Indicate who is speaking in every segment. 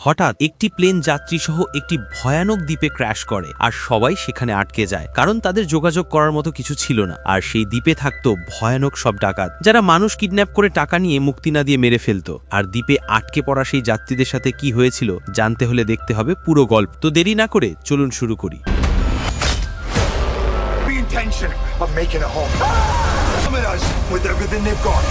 Speaker 1: হঠাৎ একটি প্লেন যাত্রী সহ একটি ভয়ানক দ্বীপে ক্র্যাশ করে আর সবাই সেখানে আটকে যায়, কারণ তাদের যোগাযোগ করার মতো কিছু ছিল না। আর সেই দ্বীপে থাকতো ভয়ানক সব ডাকাত, যারা মানুষ কিডন্যাপ করে টাকা নিয়ে মুক্তি না দিয়ে মেরে ফেলতো। আর দ্বীপে আটকে পড়া সেই যাত্রীদের সাথে কি হয়েছিল জানতে হলে দেখতে হবে পুরো গল্প। তো দেরি না করে চলুন শুরু করি।
Speaker 2: Intention of making it home. Come at us with everything they've got.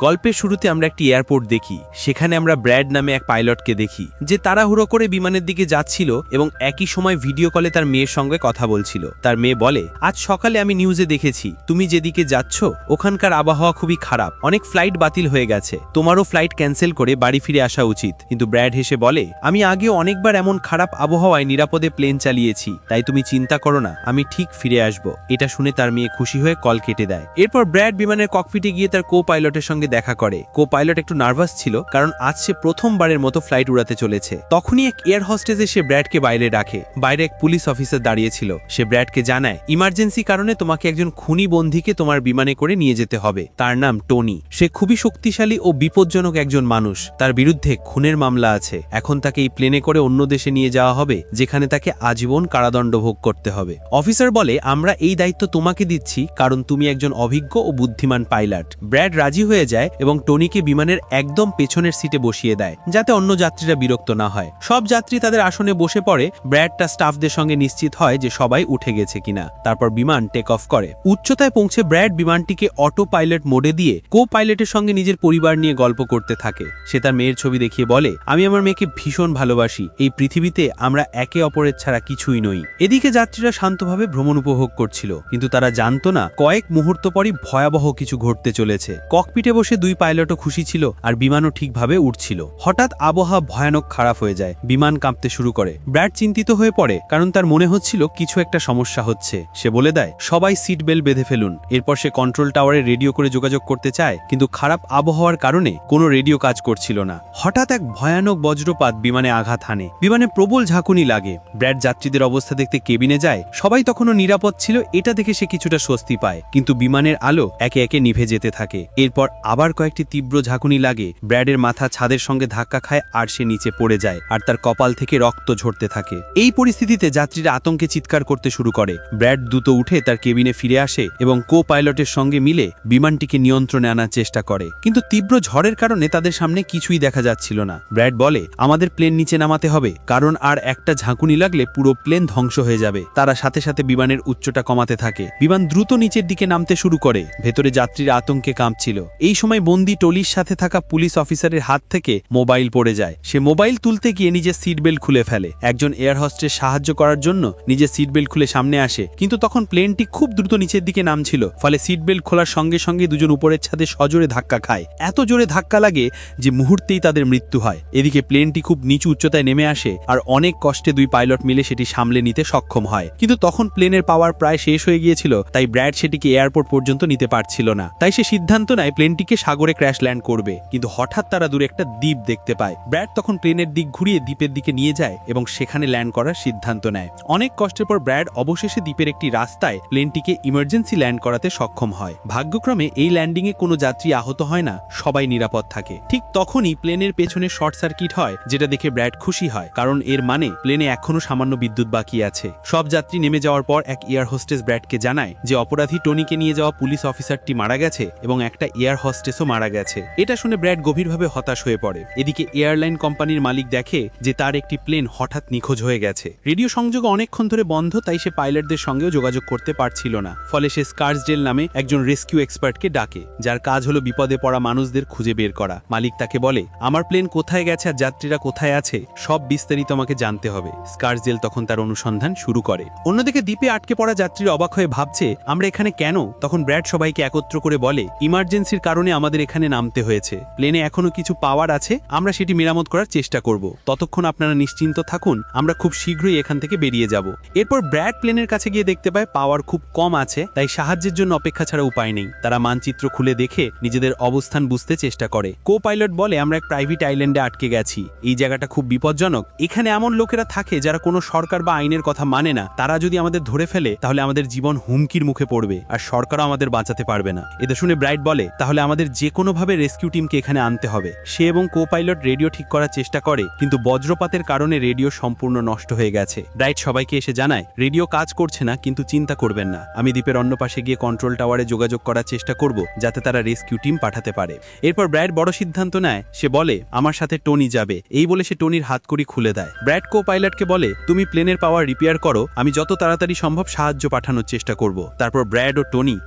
Speaker 1: গল্পের শুরুতে আমরা একটি এয়ারপোর্ট দেখি। সেখানে আমরা ব্র্যাড নামে এক পাইলটকে দেখি, যে তাড়াহুড়ো করে বিমানের দিকে যাচ্ছিল এবং একই সময় ভিডিও কলে তার মেয়ের সঙ্গে কথা বলছিল। তার মেয়ে বলে, আজ সকালে আমি নিউজে দেখেছি তুমি যেদিকে যাচ্ছ ওখানকার আবহাওয়া খুবই খারাপ, অনেক ফ্লাইট বাতিল হয়ে গেছে, তোমারও ফ্লাইট ক্যান্সেল করে বাড়ি ফিরে আসা উচিত। কিন্তু ব্র্যাড হেসে বলে, আমি আগেও অনেকবার এমন খারাপ আবহাওয়ায় নিরাপদে প্লেন চালিয়েছি, তাই তুমি চিন্তা করো না, আমি ঠিক ফিরে আসব। এটা শুনে তার মেয়ে খুশি হয়ে কল কেটে দেয়। এরপর ব্র্যাড বিমানের ককপিটে গিয়ে তার কো পাইলটের সঙ্গে দেখা করে। কো পাইলট একটু নার্ভাস ছিল, কারণ আজ সে প্রথমবারের মতো ফ্লাইট উড়াতে চলেছে। তখনই এক এয়ার হোস্টেস এসে ব্র্যাডকে বাইরে রাখে। বাইরে এক পুলিশ অফিসার দাঁড়িয়েছিল। সে ব্র্যাডকে জানায়, ইমার্জেন্সি কারণে তোমাকে একজন খুনি বন্দীকে তোমার বিমানে করে নিয়ে যেতে হবে। তার নাম টনি। সে খুবই শক্তিশালী ও বিপজ্জনক একজন মানুষ। তার বিরুদ্ধে খুনের মামলা আছে। এখন তাকে এই প্লেনে করে অন্য দেশে নিয়ে যাওয়া হবে, যেখানে তাকে আজীবন কারাদণ্ড ভোগ করতে হবে। অফিসার বলে, আমরা এই দায়িত্ব তোমাকে দিচ্ছি, কারণ তুমি একজন অভিজ্ঞ ও বুদ্ধিমান পাইলট। ব্র্যাড রাজি হয়ে যায় এবং টনিকে বিমানের একদম পেছনের সিটে বসিয়ে দেয়, যাতে অন্য যাত্রীরা বিরক্ত না হয়। সব যাত্রী তাদের আসনে বসে পড়ে। ব্র্যাড তার স্টাফদের সঙ্গে নিশ্চিত হয় যে সবাই উঠে গেছে কিনা। তারপর বিমান টেক অফ করে। উচ্চতায় পৌঁছে ব্র্যাড বিমানটিকে অটো পাইলট মোডে দিয়ে কো পাইলটের সঙ্গে নিজের পরিবার নিয়ে গল্প করতে থাকে। সে তার মেয়ের ছবি দেখিয়ে বলে, আমি আমার মেয়েকে ভীষণ ভালোবাসি, এই পৃথিবীতে আমরা একে অপরের ছাড়া কিছুই নই। এদিকে যাত্রীরা শান্তভাবে ভ্রমণ উপভোগ করছিল, কিন্তু তারা জানতো না কয়েক মুহূর্ত পরই ভয়াবহ কিছু ঘটতে চলেছে। ককপিটে বসে দুই পাইলটও খুশি ছিল আর বিমানও ঠিকভাবে উঠছিল। হঠাৎ আবহাওয়া ভয়ানক খারাপ হয়ে যায়। বিমান কাঁপতে শুরু করে। ব্র্যাড চিন্তিত হয়ে পড়ে, কারণ তার মনে হচ্ছিল কিছু একটা সমস্যা হচ্ছে। সে বলে দেয়, সবাই সিট বেল্ট বেঁধে ফেলুন। এরপর সে কন্ট্রোল টাওয়ারে রেডিও করে যোগাযোগ করতে চায়, কিন্তু খারাপ আবহাওয়ার কারণে কোনো রেডিও কাজ করছিল না। হঠাৎ এক ভয়ানক বজ্রপাত বিমানে আঘাত হানে। বিমানে প্রবল ঝাঁকুনি লাগে। ব্র্যাড যাত্রীদের অবস্থা দেখতে কেবিনে যায়। সবাই তখনও নিরাপদ ছিল, এটা দেখে সে কিছুটা স্বস্তি পায়। কিন্তু বিমানের আলো একে একে নিভে যেতে থাকে। এরপর আবার কয়েকটি তীব্র ঝাঁকুনি লাগে। ব্র্যাডের মাথা ছাদের সঙ্গে ধাক্কা খায় আর সে নিচে পড়ে যায়, আর তার কপাল থেকে রক্ত ঝরতে থাকে। এই পরিস্থিতিতে যাত্রীরা আতঙ্কে চিৎকার করতে শুরু করে। ব্র্যাড দ্রুত উঠে তার কেবিনে ফিরে আসে এবং কো পাইলটের সঙ্গে মিলে বিমানটিকে নিয়ন্ত্রণে আনার চেষ্টা করে। কিন্তু তীব্র ঝড়ের কারণে তাদের সামনে কিছুই দেখা যাচ্ছিল না। ব্র্যাড বলে, আমাদের প্লেন নিচে নামাতে হবে, কারণ আর একটা ঝাঁকুনি লাগলে পুরো প্লেন ধ্বংস হয়ে যাবে। তারা সাথে সাথে বিমানের উচ্চতা কমাতে থাকে। বিমান দ্রুত নিচের দিকে নামতে শুরু করে। ভেতরে যাত্রীরা আতঙ্কে কাঁপছিল। এই সময় বন্দি টলির সাথে থাকা পুলিশ অফিসারের হাত থেকে মোবাইল পড়ে যায়। সে মোবাইল তুলতে গিয়ে নিজের সিট বেল্ট খুলে ফেলে। একজন এয়ার হোস্টেস সাহায্য করার জন্য নিজের সিট বেল্ট খুলে সামনে আসে, কিন্তু তখন প্লেনটি খুব দ্রুত নিচের দিকে নামছিল। ফলে সিট বেল্ট খোলার সঙ্গে সঙ্গে দুজন উপরের ছাদে সজোরে ধাক্কা খায়। এত জোরে ধাক্কা লাগে যে মুহূর্তেই তাদের মৃত্যু হয়। এদিকে প্লেনটি খুব নিচু উচ্চতায় নেমে আসে, আর অনেক কষ্টে দুই পাইলট মিলে সেটি সামলে নিতে সক্ষম হয়। কিন্তু তখন প্লেনের পাওয়ার প্রায় শেষ হয়ে গিয়েছিল, তাই ব্র্যাড সেটিকে এয়ারপোর্ট পর্যন্ত নিতে পারছিল না। তাই সে সিদ্ধান্ত নেয় প্লেনটিকে সাগরে ক্র্যাশ ল্যান্ড করবে। কিন্তু হঠাৎ তারা দূরে একটা দ্বীপ দেখতে পায়। ব্র্যাড তখন প্লেনের দিক ঘুরিয়ে দ্বীপের দিকে নিয়ে যায় এবং সেখানে ল্যান্ড করার সিদ্ধান্ত নেয়। অনেক কষ্টের পর ব্র্যাড অবশেষে দ্বীপের একটি রাস্তায় প্লেনটিকে ইমার্জেন্সি ল্যান্ড করাতে সক্ষম হয়। ভাগ্যক্রমে এই ল্যান্ডিংয়ে কোনো যাত্রী আহত হয় না, সবাই নিরাপদ থাকে। ঠিক তখনই প্লেনের পেছনে শর্ট সার্কিট হয়, যেটা দেখে ব্র্যাড খুশি হয়, কারণ এর মানে প্লেনে এখনো সামান্য বিদ্যুৎ বাকি আছে। সব যাত্রী নেমে যাওয়ার পর এক এয়ার হোস্টেস ব্র্যাডকে জানায় যে অপরাধী টনিকে নিয়ে যাওয়া পুলিশ অফিসারটি মারা গেছে এবং একটা এয়ার হোস্টেসও মারা গেছে। এটা শুনে ব্র্যাড গভীরভাবে হতাশ হয়ে পড়ে। এদিকে এয়ারলাইন কোম্পানির মালিক দেখে যে তার একটি প্লেন হঠাৎ নিখোঁজ হয়ে গেছে। রেডিও সংযোগ অনেকক্ষণ ধরে বন্ধ, তাই সে পাইলটদের সঙ্গেও যোগাযোগ করতে পারছিল না। ফলে সে স্কার্সডেল নামে একজন রেস্কিউ এক্সপার্টকে ডাকে, যার কাজ হলো বিপদে পড়া মানুষদের খুঁজে বের করা। মালিক তাকে বলে, আমার প্লেন কোথায় গেছে আর যাত্রীরা কোথায় আছে সব বিস্তারিত আমাকে জানতে হবে। স্কার্সডেল তখন তার অনুসন্ধান শুরু করে। অন্যদিকে দ্বীপে আটকে পড়া যাত্রীরা অবাক হয়ে ভাবছে, আমরা এখানে কেন? তখন ব্র্যাড সবাইকে একত্র করে বলে, ইমার্জেন্সির কারণে কারণে আমাদের এখানে নামতে হয়েছে। প্লেনে এখনো কিছু পাওয়ার আছে, আমরা সেটি মেরামত করার চেষ্টা করব। ততক্ষণ আপনারা নিশ্চিন্ত থাকুন, আমরা খুব শীঘ্রই এখান থেকে বেরিয়ে যাব। এরপর ব্র্যাড প্লেনের কাছে গিয়ে দেখতে পায় পাওয়ার খুব কম আছে, তাই সাহায্যের জন্য অপেক্ষা ছাড়া উপায় নেই। তারা মানচিত্র খুলে দেখে নিজেদের অবস্থান বুঝতে চেষ্টা করে। কো পাইলট বলে, আমরা এক প্রাইভেট আইল্যান্ডে আটকে গেছি, এই জায়গাটা খুব বিপজ্জনক। এখানে এমন লোকেরা থাকে যারা কোনো সরকার বা আইনের কথা মানে না। তারা যদি আমাদের ধরে ফেলে তাহলে আমাদের জীবন হুমকির মুখে পড়বে, আর সরকারও আমাদের বাঁচাতে পারবে না। এটা শুনে ব্রাইট বলে, তাহলে আমাদের যে কোনোভাবে রেস্কিউ টিমকে এখানে আনতে হবে। সে এবং কো পাইলট রেডিও ঠিক করার চেষ্টা করে, কিন্তু বজ্রপাতের কারণে রেডিও সম্পূর্ণ নষ্ট হয়ে গেছে। ব্রাইট সবাইকে এসে জানায়, রেডিও কাজ করছে না, কিন্তু চিন্তা করবেন না, আমি দ্বীপের অন্য পাশে গিয়ে কন্ট্রোল টাওয়ারে যোগাযোগ করার চেষ্টা করব, যাতে তারা রেস্কিউ টিম পাঠাতে পারে। এরপর ব্র্যাড বড় সিদ্ধান্ত নেয়, সে বলে, আমার সাথে টনি যাবে। এই বলে সে টনির হাতকড়ি খুলে দেয়। ব্র্যাড কো পাইলটকে বলে, তুমি প্লেনের পাওয়ার রিপেয়ার করো, আমি যত তাড়াতাড়ি সম্ভব সাহায্য পাঠানোর চেষ্টা করব। তারপর ব্র্যাড ও টনি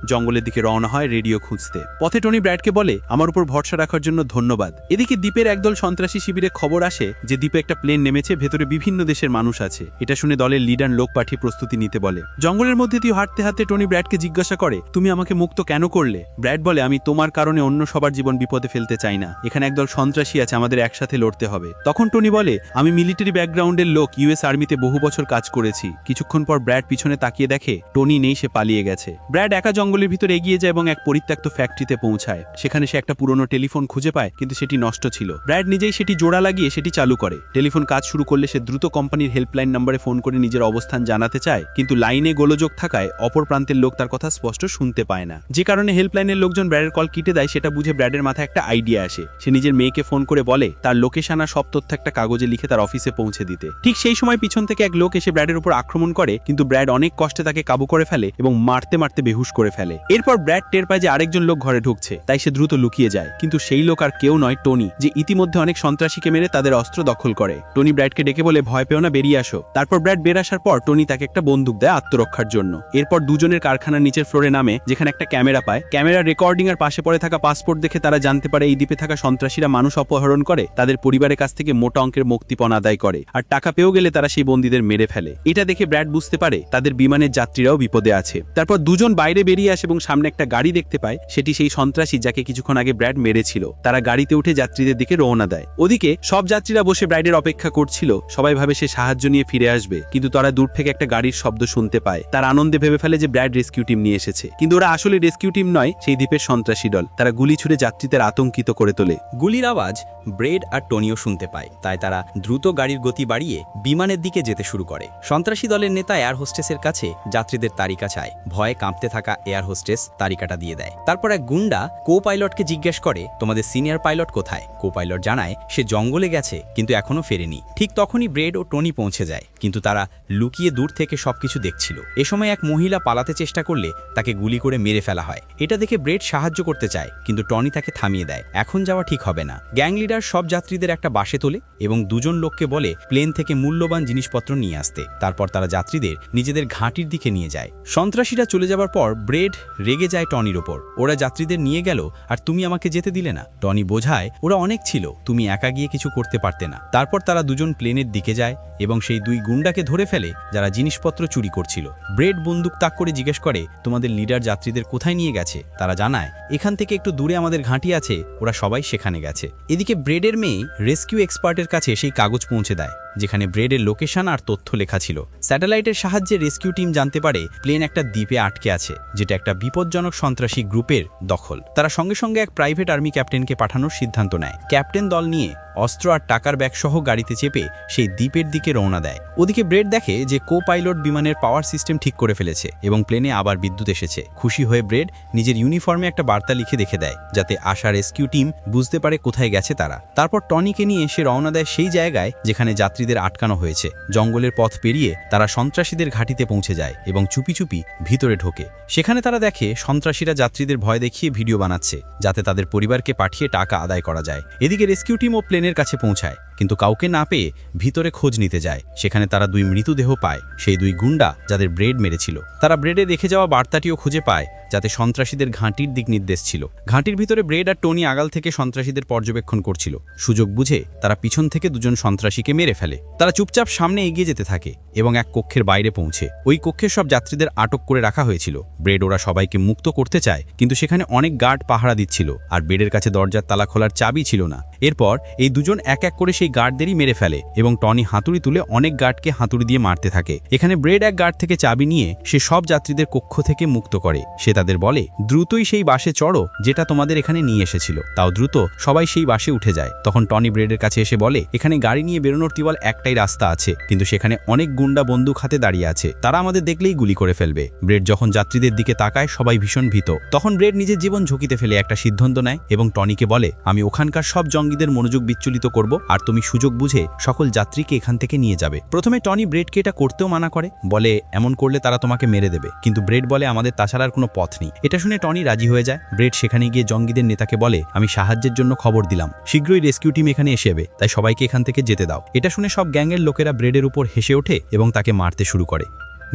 Speaker 1: জঙ্গলের দিকে রওনা হয় রেডিও খুঁজতে। পথে টনি ব্র্যাডকে বলে, আমার উপর ভরসা রাখার জন্য ধন্যবাদ। এদিকে দ্বীপের একদল সন্ত্রাসী শিবিরে খবর আসে যে দ্বীপে একটা প্লেন নেমেছে, ভেতরে বিভিন্ন দেশের মানুষ আছে। এটা শুনে দলের লিডার লোক পাঠিয়ে প্রস্তুতি নিতে বলে। জঙ্গলের মধ্যে দিয়ে হাঁটতে হাঁটতে টনি ব্র্যাডকে জিজ্ঞাসা করে, তুমি আমাকে মুক্ত কেন করলে? ব্র্যাড বলে, আমি তোমার কারণে অন্য সবার জীবন বিপদে ফেলতে চাই না। এখানে একদল সন্ত্রাসী আছে, আমাদের একসাথে লড়তে হবে। তখন টনি বলে, আমি মিলিটারি ব্যাকগ্রাউন্ডের লোক, ইউএস আর্মিতে বহু বছর কাজ করেছি। কিছুক্ষণ পর ব্র্যাড পিছনে তাকিয়ে দেখে টনি নেই, সে পালিয়ে গেছে। ব্র্যাড একা জঙ্গলের ভিতর এগিয়ে যায় এবং এক পরিত্যক্ত ফ্যাক্টরিতে পৌঁছায়। সেখানে সে একটা পুরনো টেলিফোন খুঁজে পায়, কিন্তু সেটি নষ্ট ছিল। ব্র্যাড নিজেই সেটি জোড়া লাগিয়ে সেটি চালু করে। টেলিফোন কাজ শুরু করলে সে দ্রুত কোম্পানির হেল্পলাইন নম্বরে ফোন করে নিজের অবস্থান জানাতে চায়, কিন্তু লাইনে গোলযোগ থাকায় অপর প্রান্তের লোক তার কথা স্পষ্ট শুনতে পায় না। যে কারণে হেল্পলাইনের লোকজন ব্র্যাডের কল কেটে দেয়। সেটা বুঝে ব্র্যাডের মাথায় একটা আইডিয়া আসে। সে নিজের মেয়েকে ফোন করে বলে তার লোকেশন আর সব তথ্য একটা কাগজে লিখে তার অফিসে পৌঁছে দিতে। ঠিক সেই সময় পিছন থেকে এক লোক এসে ব্র্যাডের উপর আক্রমণ করে, কিন্তু ব্র্যাড অনেক কষ্টে তাকে কাবু করে ফেলে এবং মারতে মারতে বেহুশ করে ফেলে। এরপর ব্র্যাড টের পায় যে আরেকজন লোক ঘরে ঢুকছে, তাই সে দ্রুত লুকিয়ে যায়। কিন্তু সেই লোক আর কেউ নয়, টনি, যে ইতিমধ্যে অনেক সন্ত্রাসীকে মেরে তাদের অস্ত্র দখল করে। টনি ব্র্যাডকে ডেকে বলে, ভয় পেও না, বেরিয়ে আসো। তারপর ব্র্যাড বের আসার পর টনি তাকে একটা বন্দুক দেয় আত্মরক্ষার জন্য। এরপর দুজনের কারখানার নিচের ফ্লোরে নামে, যেখানে একটা ক্যামেরা পায়। ক্যামেরার রেকর্ডিং আর পাশে পড়ে থাকা পাসপোর্ট দেখে তারা জানতে পারে এই দ্বীপে থাকা সন্ত্রাসীরা মানুষ অপহরণ করে, তাদের পরিবারের কাছ থেকে মোটা অঙ্কের মুক্তিপণ আদায় করে, আর টাকা পেয়েও গেলে তারা সেই বন্দীদের মেরে ফেলে। এটা দেখে ব্র্যাড বুঝতে পারে তাদের বিমানের যাত্রীরাও বিপদে আছে। তারপর দুজন বাইরে বেরিয়ে আসে এবং সামনে একটা গাড়ি দেখতে পায়। সেটি সেই সন্ত্রাসী যাকে কিছুক্ষণ আগে ব্র্যাড মেরেছিল। তারা গাড়িতে উঠে যাত্রীদের দিকে রওনা দেয়। ওদিকে সব যাত্রীরা বসে ব্র্যাডের অপেক্ষা করছিল। সবাই ভাবে সে সাহায্য নিয়ে ফিরে আসবে, কিন্তু তারা দূর থেকে একটা গাড়ির শব্দ শুনতে পায়। তার আনন্দে ভেবে ফেলে যে ব্র্যাড রেস্কিউ টিম নিয়ে এসেছে, কিন্তু ওরা আসলে রেস্কিউ টিম নয়, সেই দ্বীপের সন্ত্রাসী দল। তারা গুলি ছুড়ে যাত্রীদের আতঙ্কিত করে তোলে।
Speaker 3: গুলির আওয়াজ ব্রেড আর টনিও শুনতে পায়, তাই তারা দ্রুত গাড়ির গতি বাড়িয়ে বিমানের দিকে যেতে শুরু করে। সন্ত্রাসী দলের নেতা এয়ার হোস্টেসের কাছে যাত্রীদের তালিকা চায়। ভয়ে কাঁপতে থাকা এয়ার হোস্টেস তালিকাটা দিয়ে দেয়। তারপর এক গুন্ডা কো পাইলটকে জিজ্ঞেস করে, তোমাদের সিনিয়র পাইলট কোথায়? কো পাইলট জানায় সে জঙ্গলে গেছে, কিন্তু এখনো ফেরেনি। ঠিক তখনই ব্রেড ও টনি পৌঁছে যায়, কিন্তু তারা লুকিয়ে দূর থেকে সবকিছু দেখছিল। এ সময় এক মহিলা পালাতে চেষ্টা করলে তাকে গুলি করে মেরে ফেলা হয়। এটা দেখে ব্রেড সাহায্য করতে চায়, কিন্তু টনি তাকে থামিয়ে দেয়, এখন যাওয়া ঠিক হবে না। গ্যাং লিডার সব যাত্রীদের একটা বাসে তোলে এবং দুজন লোককে বলে প্লেন থেকে মূল্যবান জিনিসপত্র নিয়ে আসতে। তারপর তারা যাত্রীদের নিজেদের ঘাঁটির দিকে নিয়ে যায়। সন্ত্রাসীরা চলে যাবার পর ব্রেড রেগে যায় টনির ওপর। ওরা যাত্রীদের নিয়ে গেল আর তুমি আমাকে যেতে দিলে না। টনি বোঝায় ওরা অনেক ছিল, তুমি একা গিয়ে কিছু করতে পারতে না। তারপর তারা দুজন প্লেনের দিকে যায় এবং সেই দুই গুন্ডাকে ধরে ফেলে যারা জিনিসপত্র চুরি করছিল। ব্রেড বন্দুক তাক করে জিজ্ঞেস করে, তোমাদের লিডার যাত্রীদের কোথায় নিয়ে গেছে? তারা জানায় এখান থেকে একটু দূরে আমাদের ঘাঁটি আছে, ওরা সবাই সেখানে গেছে। এদিকে ব্রেডের মেয়ে রেস্কিউ এক্সপার্টের কাছে সেই কাগজ পৌঁছে দেয়, যেখানে ব্রেডের লোকেশন আর তথ্য লেখা ছিল। স্যাটেলাইটের সাহায্যে রেস্কিউ টিম জানতে পারে প্লেন একটা দ্বীপে আটকে আছে, যেটা একটা বিপজ্জনক সন্ত্রাসী গ্রুপের দখল। তারা সঙ্গে সঙ্গে এক প্রাইভেট আর্মি ক্যাপ্টেনকে পাঠানোর সিদ্ধান্ত নেয়। ক্যাপ্টেন দল নিয়ে অস্ত্র আর টাকার ব্যাগ সহ গাড়িতে চেপে সেই দ্বীপের দিকে রওনা দেয়। ওদিকে ব্রেড দেখে যে কো পাইলট বিমানের পাওয়ার সিস্টেম ঠিক করে ফেলেছে এবং প্লেনে আবার বিদ্যুৎ এসেছে। খুশি হয়ে ব্রেড নিজের ইউনিফর্মে একটা বার্তা লিখে দেখে দেয়, যাতে আসা রেস্কিউ টিম বুঝতে পারে কোথায় গেছে তারা। তারপর টনিকে নিয়ে সে রওনা দেয় সেই জায়গায় যেখানে যাত্রীদের আটকানো হয়েছে। জঙ্গলের পথ পেরিয়ে তারা সন্ত্রাসীদের ঘাঁটিতে পৌঁছে যায় এবং চুপি চুপি ভিতরে ঢোকে। সেখানে তারা দেখে সন্ত্রাসীরা যাত্রীদের ভয় দেখিয়ে ভিডিও বানাচ্ছে, যাতে তাদের পরিবারকে পাঠিয়ে টাকা আদায় করা যায়। এদিকে রেস্কিউ টিম ও প্লেনের কাছে পৌঁছায়, কিন্তু কাউকে না পেয়ে ভিতরে খোঁজ নিতে যায়। সেখানে তারা দুই মৃতদেহ পায়, সেই দুই গুন্ডা যাদের ব্রেড মেরেছিল। তারা ব্রেডে রেখে যাওয়া বার্তাটিও খুঁজে পায়, যাতে সন্ত্রাসীদের ঘাঁটির দিক নির্দেশ ছিল। ঘাঁটির ভিতরে ব্রেড আর টনি আগাল থেকে সন্ত্রাসীদের পর্যবেক্ষণ করছিল। সুযোগ বুঝে তারা পিছন থেকে দুজন সন্ত্রাসীকে মেরে ফেলে। তারা চুপচাপ সামনে এগিয়ে যেতে থাকে এবং এক কক্ষের বাইরে পৌঁছে। ওই কক্ষের সব যাত্রীদের আটক করে রাখা হয়েছিল। ব্রেড ওরা সবাইকে মুক্ত করতে চায়, কিন্তু সেখানে অনেক গার্ড পাহারা দিচ্ছিল আর ব্রেডের কাছে দরজার তালা খোলার চাবি ছিল না। এরপর এই দুজন এক এক করে সেই গার্ডদেরই মেরে ফেলে এবং টনি হাতুড়ি তুলে অনেক গার্ডকে হাতুড়ি দিয়ে মারতে থাকে। এখানে ব্রেড এক গার্ড থেকে চাবি নিয়ে সে সব যাত্রীদের কক্ষ থেকে মুক্ত করে। সে তাদের বলে, দ্রুতই সেই বাসে চড়ো যেটা তোমাদের এখানে নিয়ে এসেছিল। তাও দ্রুত সবাই সেই বাসে উঠে যায়। তখন টনি ব্রেডের কাছে এসে বলে, এখানে গাড়ি নিয়ে বেরোনোর কেবল একটাই রাস্তা আছে, কিন্তু সেখানে অনেক গুন্ডা বন্দুক হাতে দাঁড়িয়ে আছে, তারা আমাদের দেখলেই গুলি করে ফেলবে। ব্রেড যখন যাত্রীদের দিকে তাকায় সবাই ভীষণ ভীত। তখন ব্রেড নিজের জীবন ঝুঁকিতে ফেলে একটা সিদ্ধান্ত নেয় এবং টনিকে বলে, আমি ওখানকার সব জঙ্গিদের মনোযোগ বিচ্যুলিত করব আর তুমি সুযোগ বুঝে সকল যাত্রীকে এখান থেকে নিয়ে যাবে। প্রথমে টনি ব্রেডকে এটা করতেও মানা করে, বলে এমন করলে তারা তোমাকে মেরে দেবে, কিন্তু ব্রেড বলে আমাদের তাছাড়া আর কোনো পথ নেই। এটা শুনে টনি রাজি হয়ে যায়। ব্রেড সেখানে গিয়ে জঙ্গিদের নেতাকে বলে, আমি সাহায্যের জন্য খবর দিলাম, শীঘ্রই রেস্কিউ টিম এখানে এসে যাবে, তাই সবাইকে এখান থেকে যেতে দাও। এটা শুনে সব গ্যাংয়ের লোকেরা ব্রেডের উপর হেসে ওঠে এবং তাকে মারতে শুরু করে।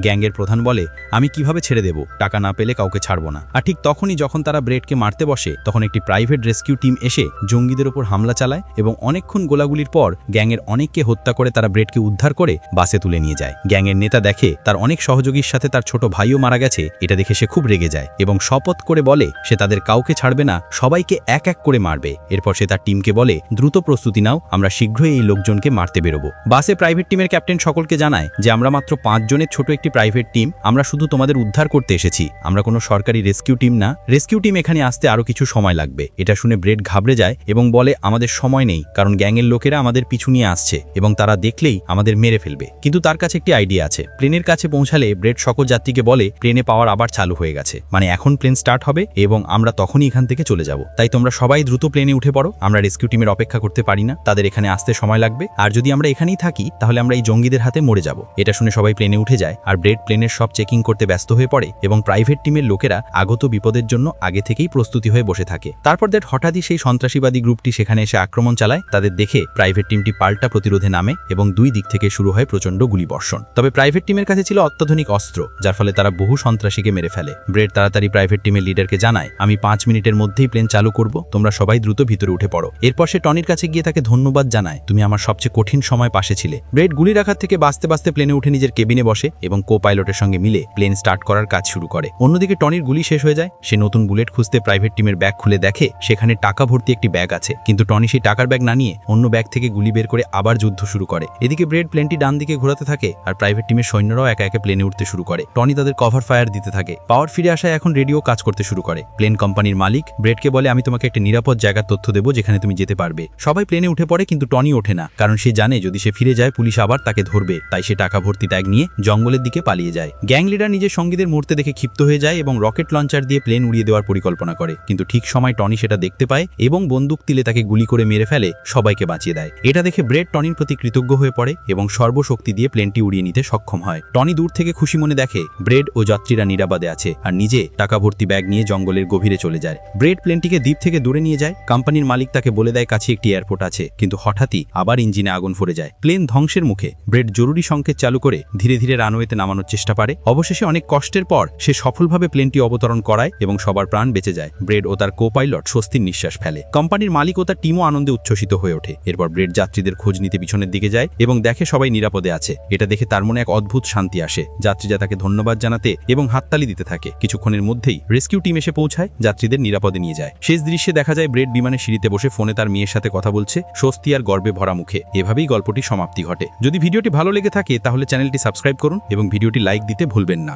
Speaker 3: গ্যাংয়ের প্রধান বলে, আমি কিভাবে ছেড়ে দেব, টাকা না পেলে কাউকে ছাড়বো না। আর ঠিক তখনই যখন তারা ব্রেডকে মারতে বসে, তখন একটি প্রাইভেট রেস্কিউ টিম এসে জঙ্গিদের উপর হামলা চালায় এবং অনেকক্ষণ গোলাগুলির পর গ্যাংয়ের অনেককে হত্যা করে তারা ব্রেডকে উদ্ধার করে বাসে তুলে নিয়ে যায়। গ্যাংয়ের নেতা দেখে তার অনেক সহযোগীর সাথে তার ছোট ভাইও মারা গেছে। এটা দেখে সে খুব রেগে যায় এবং শপথ করে বলে সে তাদের কাউকে ছাড়বে না, সবাইকে এক এক করে মারবে। এরপর সে তার টিমকে বলে, দ্রুত প্রস্তুতি নাও, আমরা শীঘ্রই এই লোকজনকে মারতে বেরোবো। বাসে প্রাইভেট টিমের ক্যাপ্টেন সকলকে জানায় যে আমরা মাত্র 5 জনের ছোট একটি প্রাইভেট টিম, আমরা শুধু তোমাদের উদ্ধার করতে এসেছি, আমরা কোনো সরকারি রেস্কিউ টিম না। রেস্কিউ টিম এখানে আসতে আরো কিছু সময় লাগবে। এটা শুনে ব্রেড ঘাবড়ে যায় এবং বলে, আমাদের সময় নেই, কারণ গ্যাংয়ের লোকেরা আমাদের পিছু নিয়ে আসছে এবং তারা দেখলেই আমাদের মেরে ফেলবে। কিন্তু তার কাছে একটি আইডিয়া আছে। প্লেনের কাছে পৌঁছালে ব্রেড সকল যাত্রীকে বলে, প্লেনে পাওয়ার আবার চালু হয়ে গেছে, মানে এখন প্লেন স্টার্ট হবে এবং আমরা তখনই এখান থেকে চলে যাব। তাই তোমরা সবাই দ্রুত প্লেনে উঠে পড়ো, আমরা রেস্কিউ টিমের অপেক্ষা করতে পারি না, তাদের এখানে আসতে সময় লাগবে, আর যদি আমরা এখানেই থাকি তাহলে আমরা এই জঙ্গিদের হাতে মরে যাব। এটা শুনে সবাই প্লেনে উঠে যায় আর ব্রেড প্লেনের সব চেকিং করতে ব্যস্ত হয়ে পড়ে এবং প্রাইভেট টিমের লোকেরা আগত বিপদের জন্য আগে থেকেই প্রস্তুতি হয়ে বসে থাকে। তারপর হঠাৎই সেই সন্ত্রাসীবাদী গ্রুপটি সেখানে এসে আক্রমণ চালায়। তাদের দেখে প্রাইভেট টিমটি পাল্টা প্রতিরোধে নামে এবং দুই দিক থেকে শুরু হয় প্রচন্ড গুলিবর্ষণ। তবে প্রাইভেট টিমের কাছে ছিল অত্যাধুনিক অস্ত্র, যার ফলে তারা বহু সন্ত্রাসীকে মেরে ফেলে। ব্রেড তাড়াতাড়ি প্রাইভেট টিমের লিডারকে জানায়, আমি 5 মিনিটের মধ্যেই প্লেন চালু করব, তোমরা সবাই দ্রুত ভিতরে উঠে পড়ো। এরপর সে টনির কাছে গিয়ে তাকে ধন্যবাদ জানায়, তুমি আমার সবচেয়ে কঠিন সময় পাশে ছিলে। ব্রেড গুলি রাখার থেকে বাঁচতে বাঁচতে প্লেনে উঠে নিজের কেবিনে বসে এবং কো পাইলটের সঙ্গে মিলে প্লেন স্টার্ট করার কাজ শুরু করে। অন্যদিকে টনির গুলি শেষ হয়ে যায়। সে নতুন বুলেট খুঁজতে প্রাইভেট টিমের ব্যাগ খুলে দেখে সেখানে টাকা ভর্তি একটি ব্যাগ আছে, কিন্তু টনি সেই টাকার ব্যাগ না নিয়ে অন্য ব্যাগ থেকে গুলি বের করে আবার যুদ্ধ শুরু করে। এদিকে ব্রেড প্লেনটি ডান দিকে ঘোরাতে থাকে আর প্রাইভেট টিমের সৈন্যরাও একে একে প্লেনে উঠতে শুরু করে। টনি তাদের কভার ফায়ার দিতে থাকে। পাওয়ার ফিরে আসায় এখন রেডিও কাজ করতে শুরু করে। প্লেন কোম্পানির মালিক ব্রেডকে বলে, আমি তোমাকে একটা নিরাপদ জায়গার তথ্য দেবো যেখানে তুমি যেতে পারবে। সবাই প্লেনে উঠে পড়ে, কিন্তু টনি ওঠে না, কারণ সে জানে যদি সে ফিরে যায় পুলিশ আবার তাকে ধরবে। তাই সে টাকা ভর্তি ব্যাগ নিয়ে জঙ্গলের দিকে পালিয়ে যায়। গ্যাং লিডার নিজের সঙ্গীদের মরতে দেখে ক্ষিপ্ত হয়ে যায় এবং রকেট লঞ্চার দিয়ে প্লেন উড়িয়ে দেওয়ার পরিকল্পনা করে, কিন্তু ঠিক সময় টনি সেটা দেখতে পায় এবং বন্দুক তিলে তাকে গুলি করে মেরে ফেলে, সবাইকে বাঁচিয়ে দেয়। এটা দেখে ব্রেড টনির প্রতি কৃতজ্ঞ হয়ে পড়ে এবং সর্বশক্তি দিয়ে প্লেনটি উড়িয়ে নিতে সক্ষম হয়। টনি দূর থেকে খুশি মনে দেখে ব্রেড ও যাত্রীরা নিরাপদে আছে আর নিজে টাকা ভর্তি ব্যাগ নিয়ে জঙ্গলের গভীরে চলে যায়। ব্রেড প্লেনটিকে দ্বীপ থেকে দূরে নিয়ে যায়। কোম্পানির মালিক তাকে বলে দেয় কাছে একটি এয়ারপোর্ট আছে, কিন্তু হঠাৎই আবার ইঞ্জিনে আগুন ধরে যায়। প্লেন ধ্বংসের মুখে। ব্রেড জরুরি সংকেত চালু করে ধীরে ধীরে রানওয়েতে নামানোর চেষ্টা করে। অবশেষে অনেক কষ্টের পর সে সফলভাবে প্লেনটি অবতরণ করায় এবং সবার প্রাণ বেঁচে যায়। ব্রেড ও তার কো পাইলট স্বস্তির নিঃশ্বাস ফেলে। কোম্পানির মালিক ও তার টিমও আনন্দে উচ্ছ্বসিত হয়ে ওঠে। এরপর ব্রেড যাত্রীদের খোঁজ নিতে পিছনের দিকে যায় এবং দেখে সবাই নিরাপদে আছে। এটা দেখে তার মনে এক অদ্ভুত শান্তি আসে। যাত্রীরা তাকে ধন্যবাদ জানাতে এবং হাততালি দিতে থাকে। কিছুক্ষণের মধ্যেই রেস্কিউ টিম এসে পৌঁছায়, যাত্রীদের নিরাপদে নিয়ে যায়। শেষ দৃশ্যে দেখা যায় ব্রেড বিমানের সিঁড়িতে বসে ফোনে তার মেয়ের সাথে কথা বলছে, স্বস্তি আর গর্বে ভরা মুখে। এভাবেই গল্পটি সমাপ্তি ঘটে। যদি ভিডিওটি ভালো লেগে থাকে তাহলে চ্যানেলটি সাবস্ক্রাইব করুন এবং ভিডিওটি লাইক দিতে ভুলবেন না।